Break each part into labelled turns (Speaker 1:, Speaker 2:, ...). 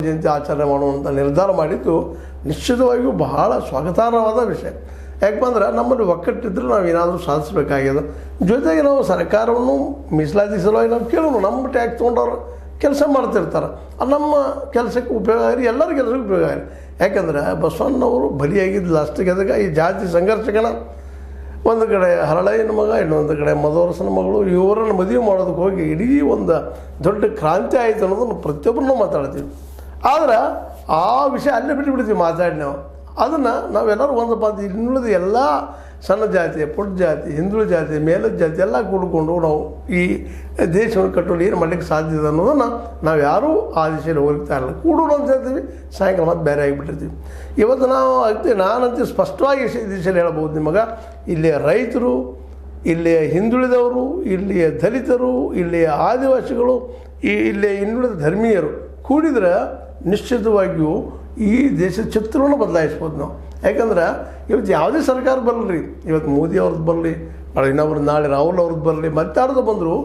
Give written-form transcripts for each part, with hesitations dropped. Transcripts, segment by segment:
Speaker 1: ಜಯಂತಿ ಆಚರಣೆ ಮಾಡುವಂಥ ನಿರ್ಧಾರ ಮಾಡಿದ್ದು ನಿಶ್ಚಿತವಾಗಿಯೂ ಬಹಳ ಸ್ವಾಗತಾರ್ಹವಾದ ವಿಷಯ. ಯಾಕೆ ಬಂದ್ರೆ ನಮ್ಮಲ್ಲಿ ಒಕ್ಕಟ್ಟಿದ್ರೆ ನಾವು ಏನಾದರೂ ಸಾಧಿಸಬೇಕಾಗ್ಯದ. ಜೊತೆಗೆ ನಾವು ಸರ್ಕಾರವನ್ನು ಮೀಸಲಾತಿ ಸಲುವಾಗಿ ನಾವು ಕೇಳೋಣ. ನಮ್ಮ ಟ್ಯಾಕ್ಸ್ ತೊಗೊಂಡವ್ರು ಕೆಲಸ ಮಾಡ್ತಿರ್ತಾರೆ, ಅದು ನಮ್ಮ ಕೆಲಸಕ್ಕೆ ಉಪಯೋಗ ಆಗಲಿ, ಎಲ್ಲರ ಕೆಲಸಕ್ಕೆ ಉಪಯೋಗ ಆಗಲಿ. ಯಾಕಂದ್ರೆ ಬಸವಣ್ಣವರು ಬಲಿಯಾಗಿದ್ದು ಲಾಸ್ಟಿಗೆ ಅದಕ್ಕೆ ಈ ಜಾತಿ ಸಂಘರ್ಷಗಳ ಒಂದು ಕಡೆ ಹರಳಯ್ಯನ ಮಗ, ಇನ್ನೊಂದು ಕಡೆ ಮಧುವರಸನ ಮಗಳು, ಇವರನ್ನು ಮದುವೆ ಮಾಡೋದಕ್ಕೆ ಹೋಗಿ ಇಡೀ ಒಂದು ದೊಡ್ಡ ಕ್ರಾಂತಿ ಆಯಿತು ಅನ್ನೋದನ್ನು ಪ್ರತಿಯೊಬ್ಬರನ್ನು ಮಾತಾಡ್ತೀವಿ. ಆದ್ರೆ ಆ ವಿಷಯ ಅಲ್ಲೇ ಬಿಟ್ಟುಬಿಡ್ತೀವಿ ಮಾತಾಡಿ ನಾವು. ಅದನ್ನು ನಾವೆಲ್ಲರೂ ಒಂದು ಬಂದು ಇನ್ನುಳಿದ ಎಲ್ಲ ಸಣ್ಣ ಜಾತಿ, ಪುಟ್ಟ ಜಾತಿ, ಹಿಂದುಳಿದ ಜಾತಿ, ಮೇಲದ ಜಾತಿ ಎಲ್ಲ ಕೂಡಿಕೊಂಡು ನಾವು ಈ ದೇಶವನ್ನು ಕಟ್ಟಲು ಏನು ಮಾಡಲಿಕ್ಕೆ ಸಾಧ್ಯ ಇದೆ ಅನ್ನೋದನ್ನು ನಾವು ಯಾರೂ ಆ ದಿಶೆಯಲ್ಲಿ ಹೋಗ್ತಾ ಇಲ್ಲ. ಕೂಡೋಣ ಅಂತ ಹೇಳ್ತೀವಿ, ಸಾಯಂಕಾಲ ಮತ್ತೆ ಬೇರೆ ಆಗಿಬಿಟ್ಟಿರ್ತೀವಿ. ಇವತ್ತು ನಾವು ನಾನಂತೂ ಸ್ಪಷ್ಟವಾಗಿ ಈ ದಿಶೆಯಲ್ಲಿ ಹೇಳ್ಬೋದು ನಿಮಗೆ. ಇಲ್ಲಿಯ ರೈತರು, ಇಲ್ಲಿಯ ಹಿಂದುಳಿದವರು, ಇಲ್ಲಿಯ ದಲಿತರು, ಇಲ್ಲಿಯ ಆದಿವಾಸಿಗಳು, ಇಲ್ಲಿಯ ಇನ್ನುಳಿದ ಧರ್ಮೀಯರು ಕೂಡಿದ್ರೆ ನಿಶ್ಚಿತವಾಗಿಯೂ ಈ ದೇಶದ ಚಿತ್ರವನ್ನು ಬದಲಾಯಿಸ್ಬೋದು ನಾವು. ಯಾಕಂದ್ರೆ ಇವತ್ತು ಯಾವುದೇ ಸರ್ಕಾರ ಬರಲಿ, ಇವತ್ತು ಮೋದಿ ಅವ್ರದ್ದು ಬರಲಿ, ಇನ್ನೊಬ್ರು ನಾಳೆ ರಾಹುಲ್ ಅವ್ರದ್ದು ಬರಲಿ, ಮತ್ತಾರ್ದು ಬಂದರು,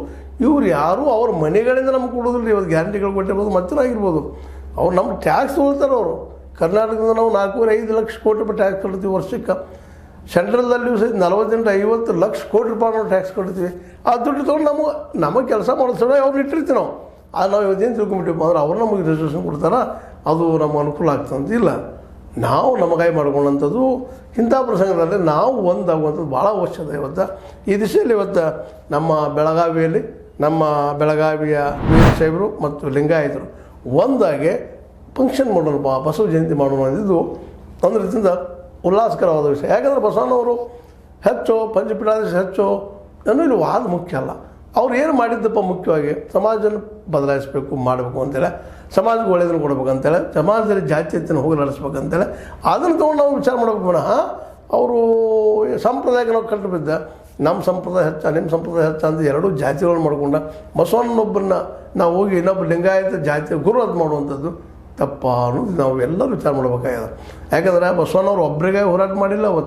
Speaker 1: ಇವ್ರು ಯಾರೂ ಅವ್ರ ಮನೆಗಳಿಂದ ನಮ್ಗೆ ಕೊಡೋದಿಲ್ಲ. ಇವತ್ತು ಗ್ಯಾರಂಟಿಗಳು ಕೊಟ್ಟಿರ್ಬೋದು, ಮತ್ತೆ ಆಗಿರ್ಬೋದು. ಅವ್ರು ನಮ್ಮ ಟ್ಯಾಕ್ಸ್ ತೊಗೊಳ್ತಾರೆ. ಅವರು ಕರ್ನಾಟಕದಿಂದ ನಾವು 4-5 ಲಕ್ಷ ಕೋಟಿ ರೂಪಾಯಿ ಟ್ಯಾಕ್ಸ್ ಕೊಡ್ತೀವಿ ವರ್ಷಕ್ಕೆ. ಸೆಂಟ್ರಲ್ದಲ್ಲಿಯೂ ಸಹಿತ 40-50 ಲಕ್ಷ ಕೋಟಿ ರೂಪಾಯಿ ನಾವು ಟ್ಯಾಕ್ಸ್ ಕೊಡ್ತೀವಿ. ಆ ದುಡ್ಡು ತೊಗೊಂಡು ನಮಗೆ ಕೆಲಸ ಮಾಡಿಸೋಣ ಅವ್ರು ಇಟ್ಟಿರ್ತೀವಿ ನಾವು. ಅದು ನಾವು ಇವತ್ತೇನು ತಿಳ್ಕೊಂಬಿಟ್ಟಿವಿ ಅಂದ್ರೆ ಅವ್ರು ನಮಗೆ ರಿಸರ್ವೇಷನ್ ಕೊಡ್ತಾರೆ, ಅದು ನಮ್ಗೆ ಅನುಕೂಲ ಆಗ್ತಂತ ಇಲ್ಲ. ನಾವು ನಮಗಾಯಿ ಮಾಡ್ಕೊಳ್ಳೋಂಥದ್ದು ಇಂಥ ಪ್ರಸಂಗದಲ್ಲಿ ನಾವು ಒಂದಾಗುವಂಥದ್ದು ಭಾಳ ಅವಶ್ಯಕ. ಇವತ್ತು ಈ ದಿಶೆಯಲ್ಲಿ ಇವತ್ತು ನಮ್ಮ ಬೆಳಗಾವಿಯಲ್ಲಿ ನಮ್ಮ ಬೆಳಗಾವಿಯ ವೀರಶೈವರು ಮತ್ತು ಲಿಂಗಾಯತರು ಒಂದಾಗಿ ಫಂಕ್ಷನ್ ಮಾಡೋಣ, ಬಸವ ಜಯಂತಿ ಮಾಡೋಣ ಅಂದಿದ್ದು ಒಂದು ರೀತಿಯಿಂದ ಉಲ್ಲಾಸಕರವಾದ ವಿಷಯ. ಯಾಕಂದರೆ ಬಸವಣ್ಣವರು ಹೆಚ್ಚು ಪಂಚಪೀಠಾಧೀಶ ಹೆಚ್ಚು ಅನ್ನೋ ಇಲ್ಲಿ ವಾದ ಮುಖ್ಯ ಅಲ್ಲ. ಅವ್ರು ಏನು ಮಾಡಿದ್ದಪ್ಪ ಮುಖ್ಯವಾಗಿ ಸಮಾಜನ ಬದಲಾಯಿಸಬೇಕು ಮಾಡಬೇಕು ಅಂತೇಳಿ, ಸಮಾಜಕ್ಕೆ ಒಳ್ಳೆಯದನ್ನು ಕೊಡ್ಬೇಕಂತೇಳಿ, ಸಮಾಜದಲ್ಲಿ ಜಾತ್ಯತೆಯನ್ನು ಹೋಗಲಾಡಿಸ್ಬೇಕಂತೇಳಿ ಅದನ್ನು ತೊಗೊಂಡು ನಾವು ವಿಚಾರ ಮಾಡಬೇಕು ವಿನಃ ಅವರು ಸಂಪ್ರದಾಯಕ್ಕೆ ನಾವು ಕಟ್ಟು ಬಿದ್ದ ನಮ್ಮ ಸಂಪ್ರದಾಯ ಹೆಚ್ಚ ನಿಮ್ಮ ಸಂಪ್ರದಾಯ ಹೆಚ್ಚ ಅಂತ ಎರಡೂ ಜಾತಿಗಳನ್ನು ಮಾಡ್ಕೊಂಡ ಬಸವಣ್ಣನೊಬ್ಬರನ್ನ ನಾವು ಹೋಗಿ ಇನ್ನೊಬ್ಬ ಲಿಂಗಾಯತ ಜಾತಿ ಗುರು ಅದು ಮಾಡುವಂಥದ್ದು ತಪ್ಪ ಅನ್ನೋದು ನಾವು ಎಲ್ಲರೂ ವಿಚಾರ ಮಾಡಬೇಕಾಗ್ಯದ. ಯಾಕಂದ್ರೆ ಬಸವಣ್ಣವ್ರು ಒಬ್ಬರಿಗೆ ಹೋರಾಟ ಮಾಡಿಲ್ಲ.